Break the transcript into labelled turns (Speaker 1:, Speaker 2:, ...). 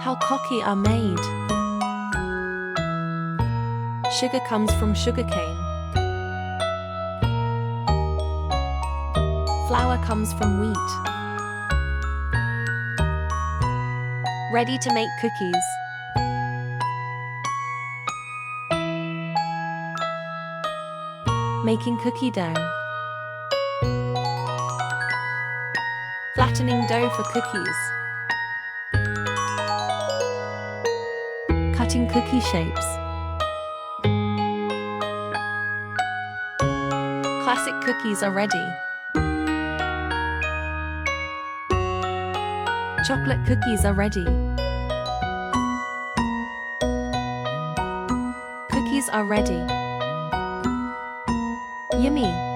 Speaker 1: How cocky are made. Sugar comes from sugarcane. Flour comes from wheat. Ready to make cookies. Making cookie dough. Flattening dough for cookies. Cutting cookie shapes. Classic cookies are ready. Chocolate cookies are ready. Cookies are ready. Yummy!